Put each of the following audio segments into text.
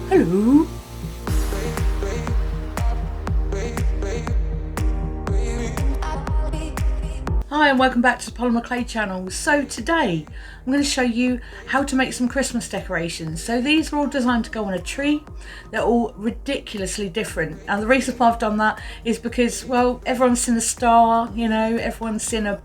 Hello. Hi and welcome back to the Polymer Clay channel. So today I'm going to show you how to make some Christmas decorations. So these are all designed to go on a tree. They're all ridiculously different, and the reason why I've done that is because, well, everyone's seen a star, you know, everyone's seen a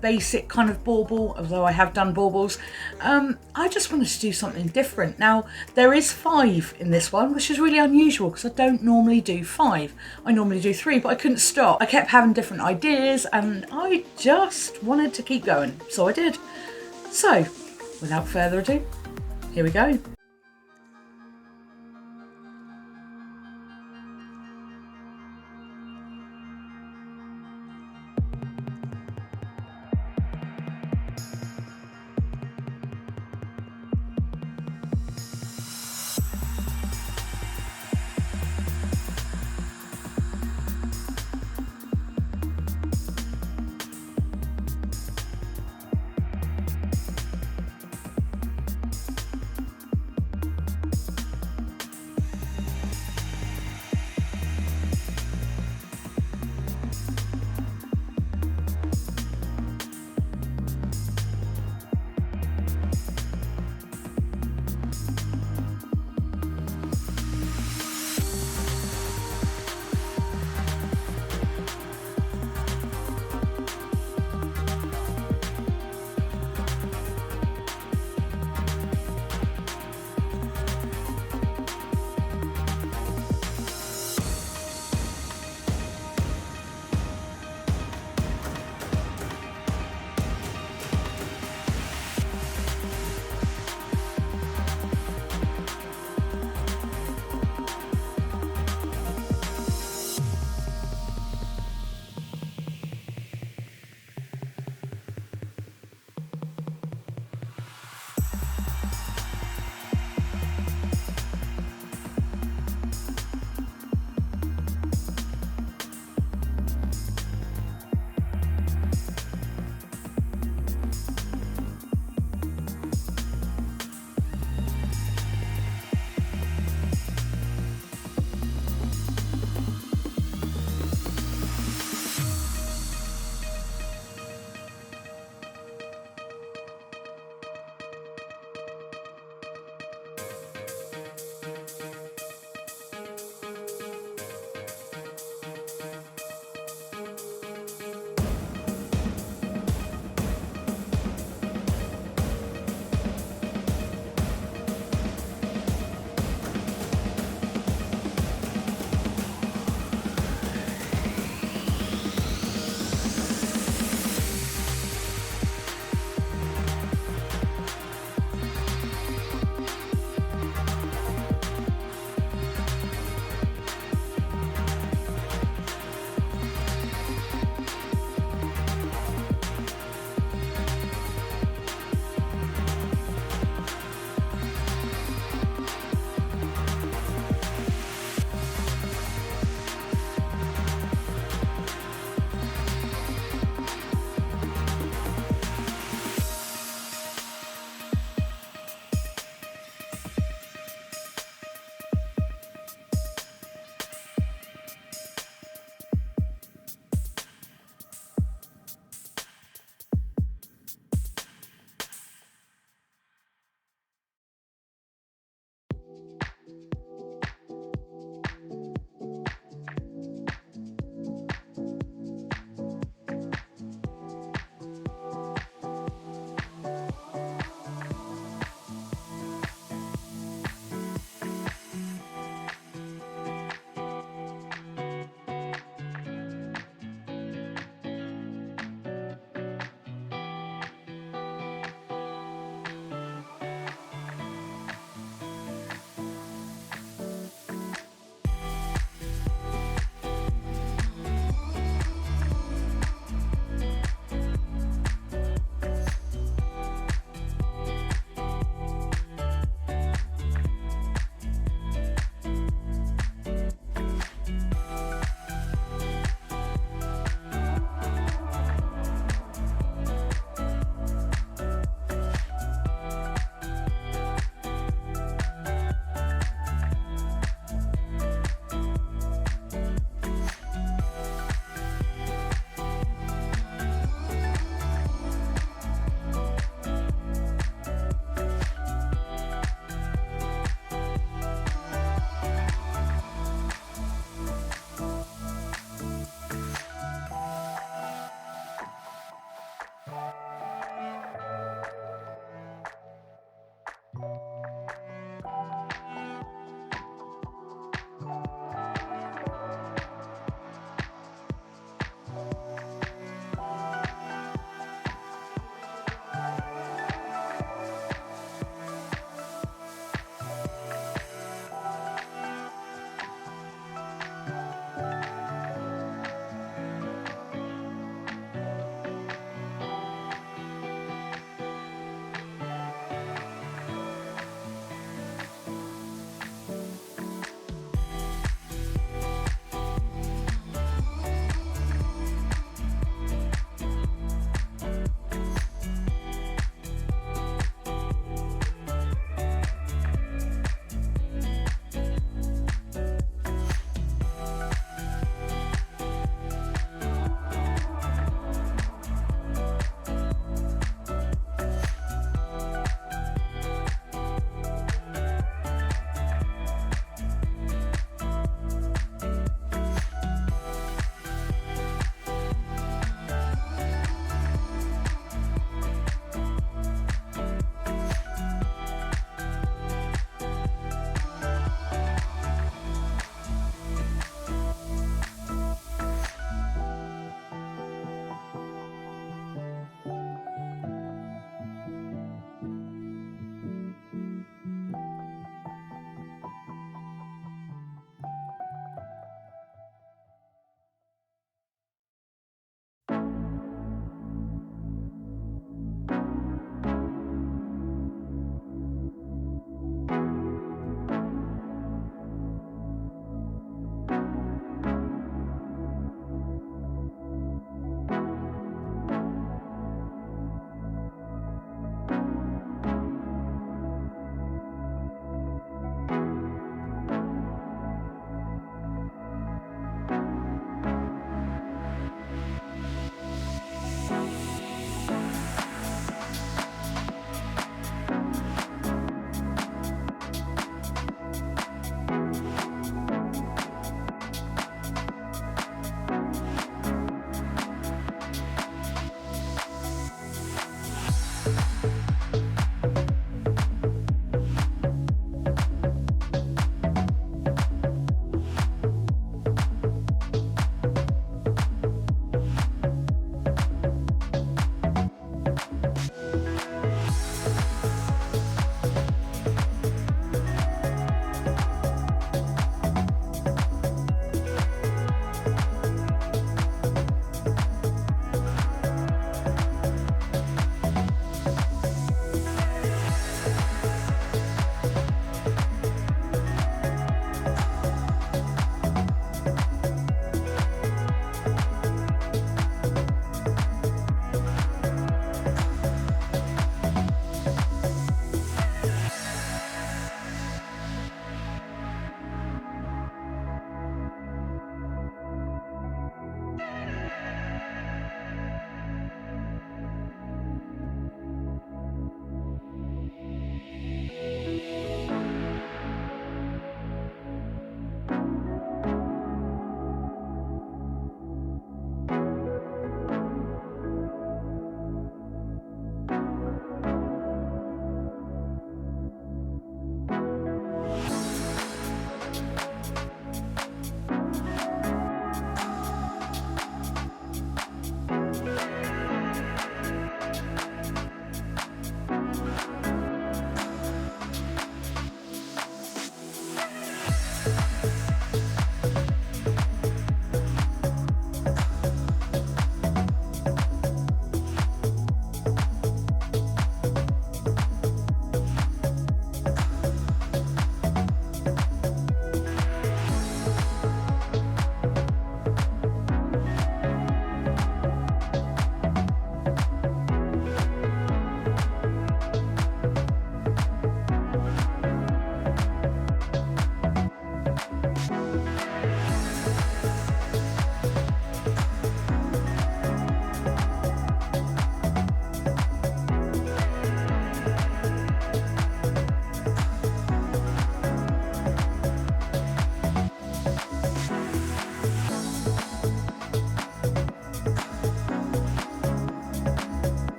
basic kind of bauble, although I have done baubles. I just wanted to do something different. Now there is 5 in this one, which is really unusual because I don't normally do 5. I normally do 3, but I couldn't stop. I kept having different ideas and I just wanted to keep going, so I did. So without further ado, here we go.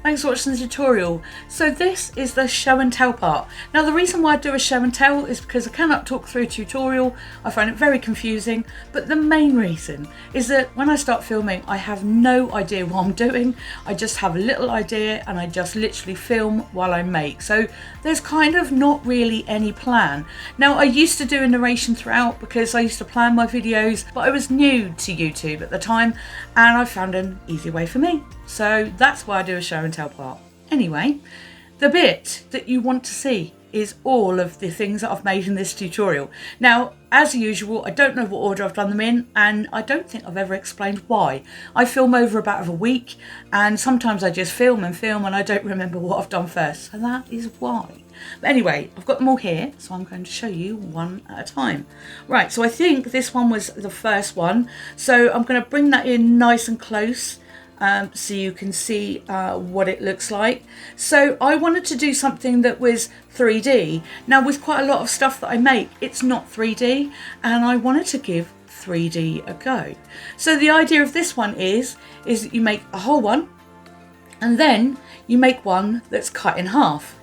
Thanks for watching the tutorial. So this is the show and tell part. Now the reason why I do a show and tell is because I cannot talk through a tutorial. I find it very confusing, but the main reason is that when I start filming I have no idea what I'm doing. I just have a little idea and I just literally film while I make. So there's kind of not really any plan. Now I used to do a narration throughout because I used to plan my videos, but I was new to YouTube at the time and I found an easy way for me. So that's why I do a show and tell part. Anyway, the bit that you want to see is all of the things that I've made in this tutorial. Now, as usual, I don't know what order I've done them in, and I don't think I've ever explained why. I film over about a week, and sometimes I just film and I don't remember what I've done first. So that is why. But anyway, I've got them all here, so I'm going to show you one at a time. Right, so I think this one was the first one. So I'm going to bring that in nice and close. So you can see what it looks like. So I wanted to do something that was 3D. Now with quite a lot of stuff that I make, it's not 3D, and I wanted to give 3D a go. So the idea of this one is that you make a whole one, and then you make one that's cut in half.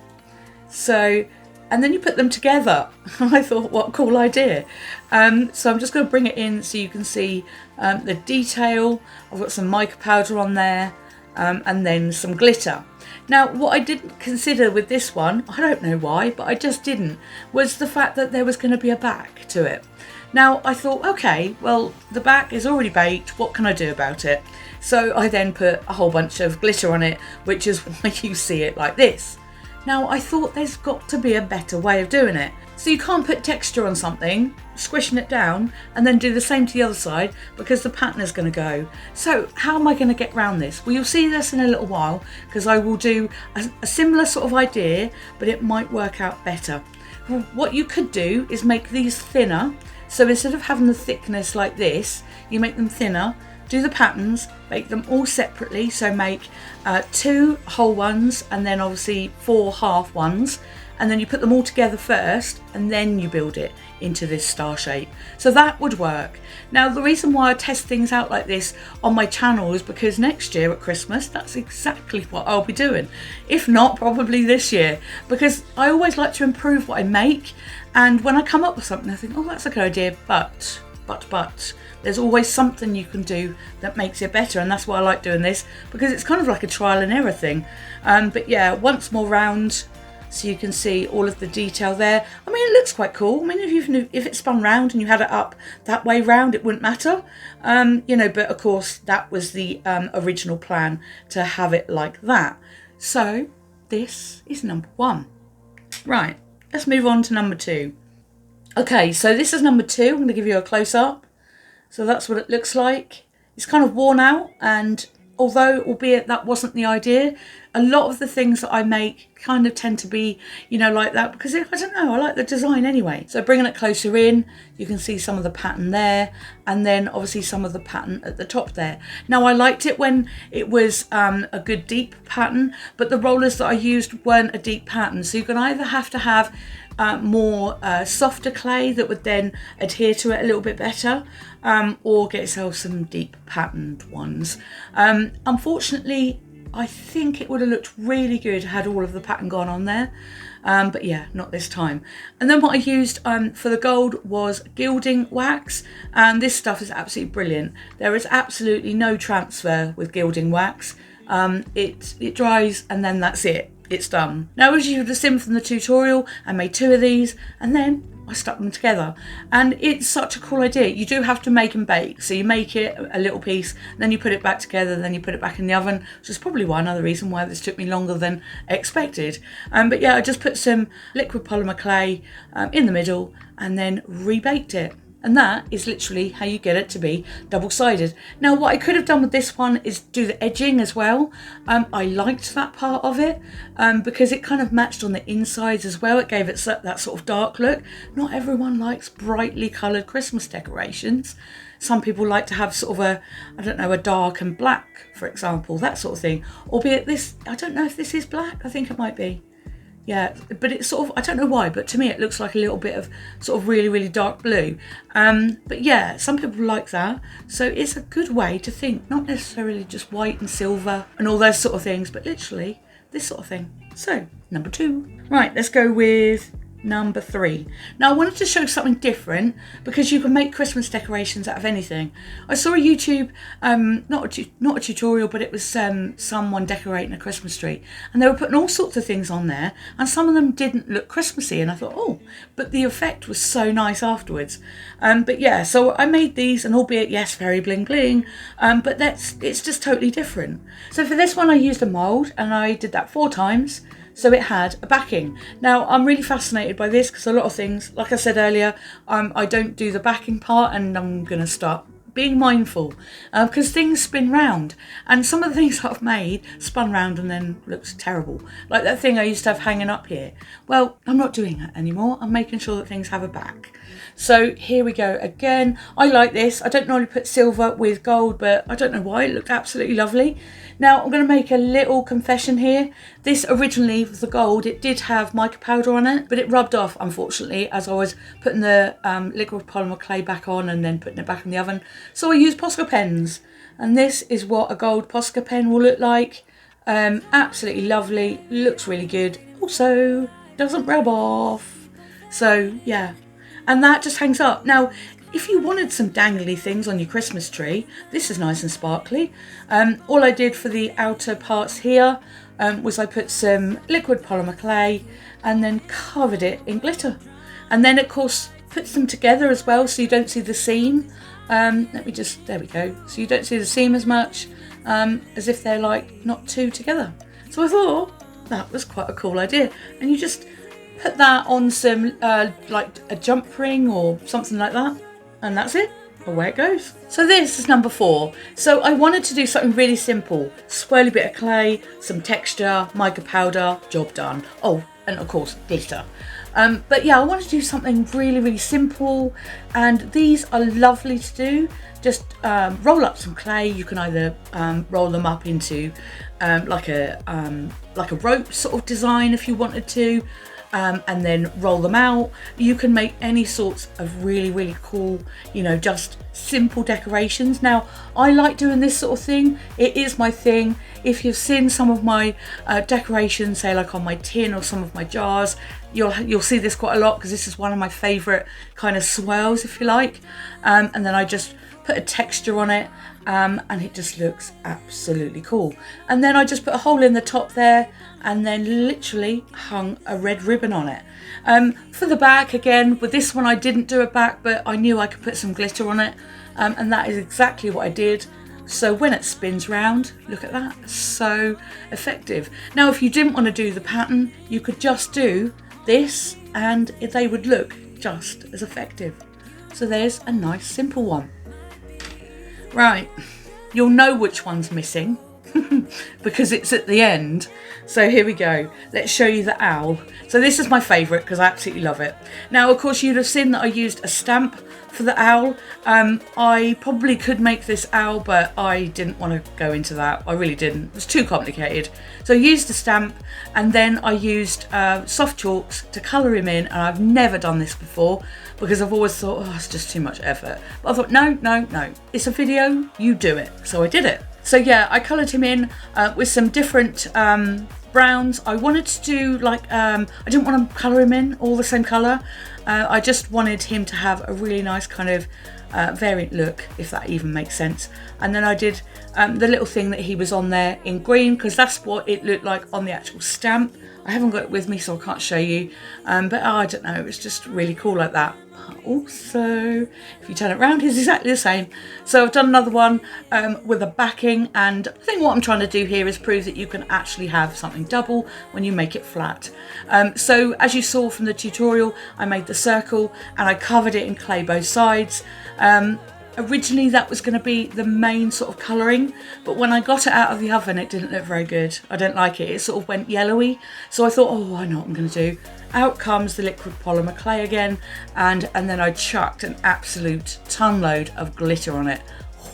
So, and then you put them together. I thought, what a cool idea. So I'm just going to bring it in so you can see the detail. I've got some mica powder on there and then some glitter. Now, what I didn't consider with this one, I don't know why, but I just didn't, was the fact that there was going to be a back to it. Now, I thought, okay, well, the back is already baked. What can I do about it? So I then put a whole bunch of glitter on it, which is why you see it like this. Now I thought there's got to be a better way of doing it. So you can't put texture on something, squishing it down, and then do the same to the other side because the pattern is going to go. So how am I going to get around this? Well, you'll see this in a little while because I will do a similar sort of idea, but it might work out better. Well, what you could do is make these thinner. So instead of having the thickness like this, you make them thinner. Do the patterns, make them all separately, so make 2 whole ones and then obviously 4 half ones, and then you put them all together first and then you build it into this star shape. So that would work. Now the reason why I test things out like this on my channel is because next year at Christmas that's exactly what I'll be doing. If not, probably this year, because I always like to improve what I make, and when I come up with something I think, oh, that's a good idea, but there's always something you can do that makes it better, and that's why I like doing this, because it's kind of like a trial and error thing. But yeah, once more round so you can see all of the detail there. I mean, it looks quite cool. I mean, if it spun round and you had it up that way round, it wouldn't matter, you know, but of course that was the original plan, to have it like that. So this is number 1. Right, let's move on to number 2. Okay, so this is number 2. I'm going to give you a close-up. So that's what it looks like. It's kind of worn out, and although, albeit that wasn't the idea, a lot of the things that I make kind of tend to be, you know, like that, because I don't know, I like the design anyway. So bringing it closer in, you can see some of the pattern there, and then obviously some of the pattern at the top there. Now I liked it when it was a good deep pattern, but the rollers that I used weren't a deep pattern. So you're going to either have to have more softer clay that would then adhere to it a little bit better, or get yourself some deep patterned ones. Unfortunately, I think it would have looked really good had all of the pattern gone on there, but yeah, not this time. And then what I used for the gold was gilding wax, and this stuff is absolutely brilliant. There is absolutely no transfer with gilding wax. It dries and then that's it. It's done. Now, as you would have seen from the tutorial, I made 2 of these and then I stuck them together, and it's such a cool idea. You do have to make and bake, so you make it a little piece, then you put it back together, then you put it back in the oven, which is probably another reason why this took me longer than expected. But yeah, I just put some liquid polymer clay in the middle and then rebaked it. And that is literally how you get it to be double-sided. Now, what I could have done with this one is do the edging as well. I liked that part of it because it kind of matched on the insides as well. It gave it that sort of dark look. Not everyone likes brightly coloured Christmas decorations. Some people like to have sort of a dark and black, for example, that sort of thing. Albeit this, I don't know if this is black. I think it might be. Yeah, but it's sort of, I don't know why, but to me it looks like a little bit of sort of really, really dark blue. But yeah, some people like that. So it's a good way to think, not necessarily just white and silver and all those sort of things, but literally this sort of thing. So, number 2. Right, let's go with number 3. Now I wanted to show something different because you can make Christmas decorations out of anything. I saw a YouTube, not a tutorial, but it was someone decorating a Christmas tree, and they were putting all sorts of things on there, and some of them didn't look Christmassy, and I thought, oh, but the effect was so nice afterwards. But yeah, so I made these, and albeit yes, very bling bling, but it's just totally different. So for this one I used a mould, and I did that 4 times. So it had a backing. Now I'm really fascinated by this because a lot of things, like I said earlier, I don't do the backing part, and I'm going to start being mindful because things spin round, and some of the things I've made spun round and then looks terrible. Like that thing I used to have hanging up here. Well, I'm not doing that anymore. I'm making sure that things have a back. So here we go again. I like this. I don't normally put silver with gold, but I don't know why. It looked absolutely lovely. Now I'm going to make a little confession here. This originally was the gold. It did have mica powder on it, but it rubbed off, unfortunately, as I was putting the liquid polymer clay back on and then putting it back in the oven. So I used Posca pens, and this is what a gold Posca pen will look like. Absolutely lovely. Looks really good. Also doesn't rub off. So yeah, and that just hangs up. Now, if you wanted some dangly things on your Christmas tree, this is nice and sparkly. All I did for the outer parts here was I put some liquid polymer clay and then covered it in glitter. And then, of course, puts them together as well so you don't see the seam. There we go. So you don't see the seam as much, as if they're like not two together. So I thought that was quite a cool idea. And you just put that on some, like a jump ring or something like that. And that's it. Away it goes. So this is number 4. So I wanted to do something really simple. Swirly bit of clay, some texture, mica powder, job done. Oh, and of course glitter. But yeah, I want to do something really, really simple. And these are lovely to do. Just roll up some clay. You can either roll them up into like a rope sort of design if you wanted to. And then roll them out. You can make any sorts of really, really cool, just simple decorations. Now, I like doing this sort of thing. It is my thing. If you've seen some of my decorations, say like on my tin or some of my jars, you'll see this quite a lot because this is one of my favourite kind of swirls, if you like. And then I just put a texture on it, and it just looks absolutely cool. And then I just put a hole in the top there and then literally hung a red ribbon on it. For the back, again, with this one I didn't do a back, but I knew I could put some glitter on it, and that is exactly what I did. So when it spins round, look at that, so effective. Now if you didn't want to do the pattern, you could just do this and they would look just as effective. So there's a nice simple one. Right, you'll know which one's missing because it's at the end. So here we go. Let's show you the owl. So this is my favourite because I absolutely love it. Now, of course, you'd have seen that I used a stamp for the owl. I probably could make this owl, but I didn't want to go into that. I really didn't. It was too complicated. So I used a stamp, and then I used soft chalks to colour him in. And I've never done this before because I've always thought, oh, it's just too much effort. But I thought, no, it's a video, you do it. So I did it. So yeah, I coloured him in with some different browns. I wanted to do like, I didn't want to colour him in all the same colour. I just wanted him to have a really nice kind of variant look, if that even makes sense. And then I did the little thing that he was on there in green because that's what it looked like on the actual stamp. I haven't got it with me, so I can't show you. But I don't know, it's just really cool like that. Also, if you turn it around, it's exactly the same. So I've done another one with a backing, and I think what I'm trying to do here is prove that you can actually have something double when you make it flat. So as you saw from the tutorial, I made the circle and I covered it in clay both sides. Originally that was going to be the main sort of colouring, but when I got it out of the oven it didn't look very good. I don't like it. It sort of went yellowy. So I thought, oh, I know what I'm going to do. Out comes the liquid polymer clay again, and then I chucked an absolute ton load of glitter on it.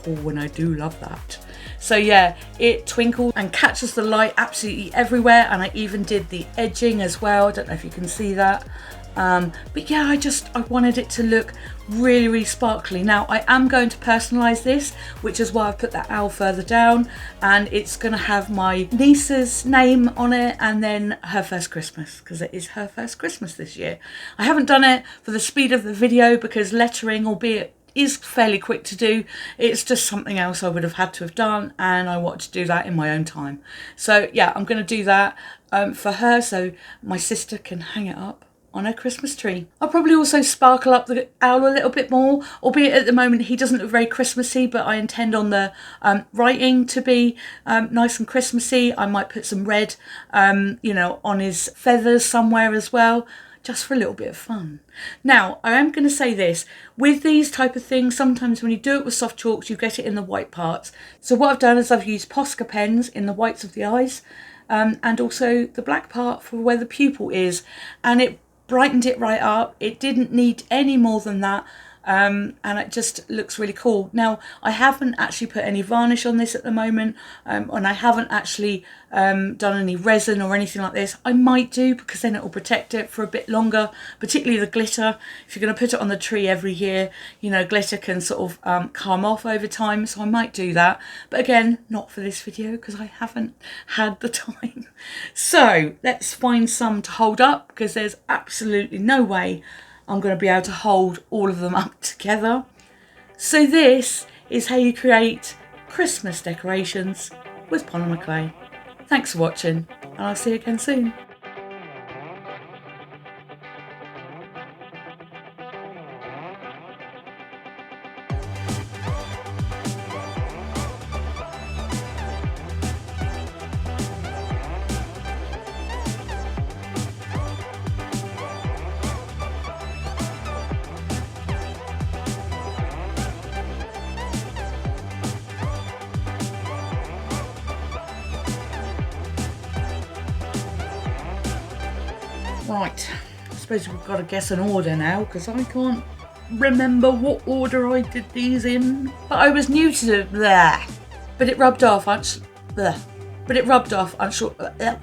Oh, and I do love that. So yeah, it twinkles and catches the light absolutely everywhere, and I even did the edging as well. I don't know if you can see that. But yeah, I wanted it to look really, really sparkly. Now I am going to personalize this, which is why I've put that owl further down, and it's going to have my niece's name on it and then her first Christmas, because it is her first Christmas this year. I haven't done it for the speed of the video because lettering, albeit is fairly quick to do, it's just something else I would have had to have done, and I want to do that in my own time. So yeah, I'm going to do that for her so my sister can hang it up on her Christmas tree. I'll probably also sparkle up the owl a little bit more, albeit at the moment he doesn't look very Christmassy, but I intend on the writing to be nice and Christmassy. I might put some red, you know, on his feathers somewhere as well, just for a little bit of fun. Now, I am going to say this, with these type of things, sometimes when you do it with soft chalks, you get it in the white parts. So what I've done is I've used Posca pens in the whites of the eyes, and also the black part for where the pupil is, and it brightened it right up. It didn't need any more than that, and it just looks really cool. Now, I haven't actually put any varnish on this at the moment, and I haven't actually done any resin or anything like this. I might do, because then it will protect it for a bit longer, particularly the glitter. If you're going to put it on the tree every year, you know, glitter can sort of come off over time, so I might do that. But again, not for this video because I haven't had the time. So let's find some to hold up, because there's absolutely no way I'm going to be able to hold all of them up together. So this is how you create Christmas decorations with polymer clay. Thanks for watching, and I'll see you again soon. Right, I suppose we've got to guess an order now, because I can't remember what order I did these in. But I was new to there. But it rubbed off. But it rubbed off. I'm sure.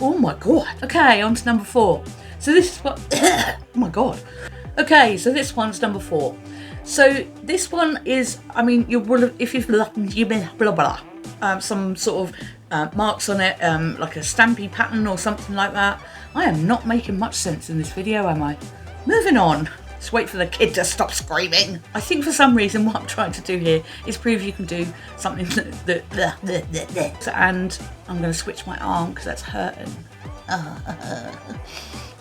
Oh my god. Okay, on to number 4. So this is what. Oh my god. Okay, so this one's number 4. So this one is. I mean, you will have, if you've blah blah. Some sort of marks on it, like a stampy pattern or something like that. I am not making much sense in this video, am I? Moving on. Just wait for the kid to stop screaming. I think for some reason what I'm trying to do here is prove you can do something and I'm going to switch my arm because that's hurting.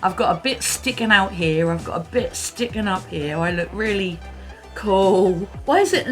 I've got a bit sticking out here. I've got a bit sticking up here. I look really cool. Why is it